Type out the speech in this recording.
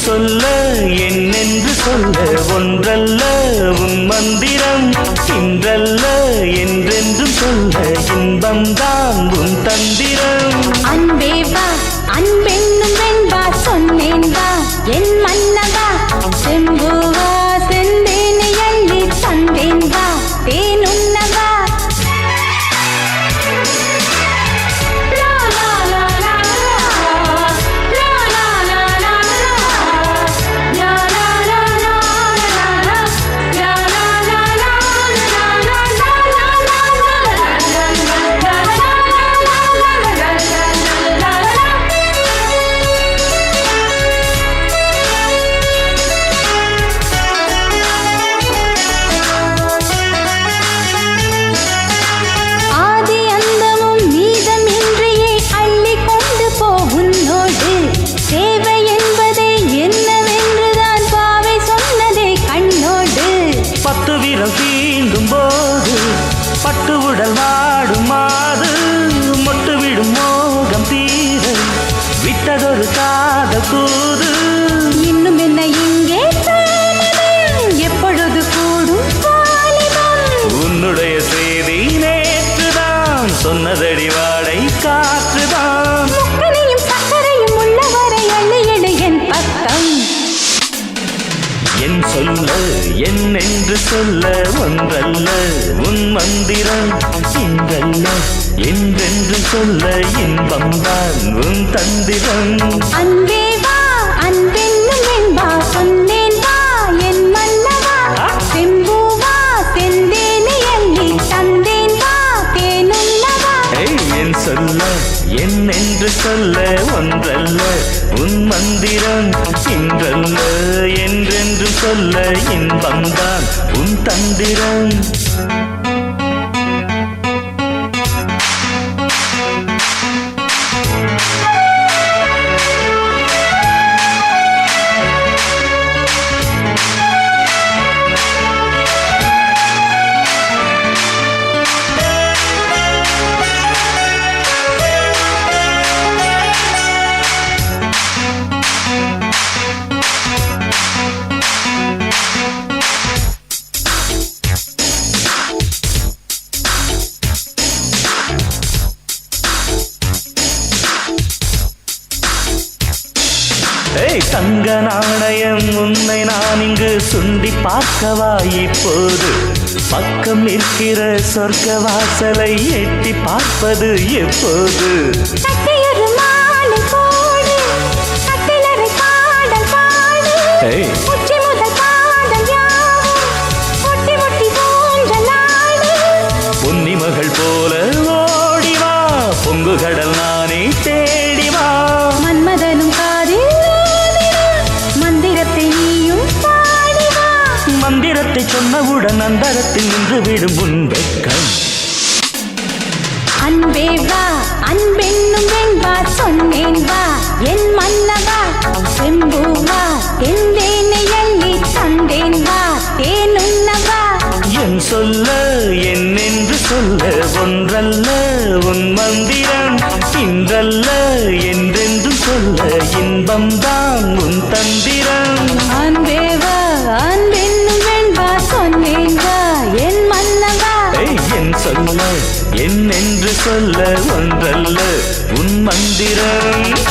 சொல்ல என்னென்று சொல்ல ஒன்றல்ல உன் மந்திரம் இன்றல்ல என்றென்றும் சொல்ல இன்பம்தான் உன் தந்திரம். அன்பே வா அன்பென்னும் வெண்பா சொன்னேன் வா என் மன்னவா செம்புவா செந்தேனை அள்ளி தந்தேன் வா தேனுண்ணவா. தீண்டும் போது பட்டு உடல் வாடும் மாது மொட்டு விடும் மோகம் தீர விட்டதொரு காதல் கூது. இன்னும் என்ன இங்கே எப்பொழுது கூடும் உன்னுடைய செய்தி நேற்றுதான் சொன்னதடி வாடை காற்றுதான். சக்கரையும் உள்ளவரை அள்ளி எடு என் பக்கம். என் சொல்ல என்னென்று சொல்ல ஒன்றல்ல உன் மந்திரம் இன்றல்ல என்றென்று சொல்ல இன்பம்தான் உன் தந்திரம். அன்பே வா அன்பென்னும் வெண்பா சொன்னேன் வா என் மன்னவா செம்பூவா செந்தேனை அள்ளி தந்தேன் வா தேனுண்ணவா. என் சொல்ல என்னென்று சொல்ல ஒன்றல்ல உன் மந்திரம் இன்றல்ல என்றென்று சொல்ல இன்பம்தான் உன் தந்திரம். தங்க நாணயம் உன்னை நான் இங்கு சுண்டி பார்க்கவா இப்போது பக்கம் நிற்கிற சொர்க்க வாசலை எட்டி பார்ப்பது எப்போது. பொன்னி மகள் போல ஓடிவா பொங்கு கடல் நானே தேடிவா. மன்மதனும் காதில் மந்திரத்தை நீயும் பாடிவா. மந்திரத்தை சொன்னவுடன் அந்தரத்தில் நின்று விடும் உன் வெட்கம். அன்பே வா அன்பென்னும் வெண்பா சொன்னேன் வா என் மன்னவா செம்பூவா செந்தேனை அள்ளி தந்தேன் வா தேனுண்ணவா. என் சொல்ல என்னென்று சொல்ல ஒன்றல்ல உன் மந்திரம் இன்றல்ல என்றென்று சொல்ல இன்பம்தான் உன் தந்திரம். அன்பே வா அன்பென்னும் வெண்பா சொன்னேன் வா என் மன்னவா. என் சொல்ல என்னென்று சொல்ல ஒன்றல்ல உன் மந்திரம்.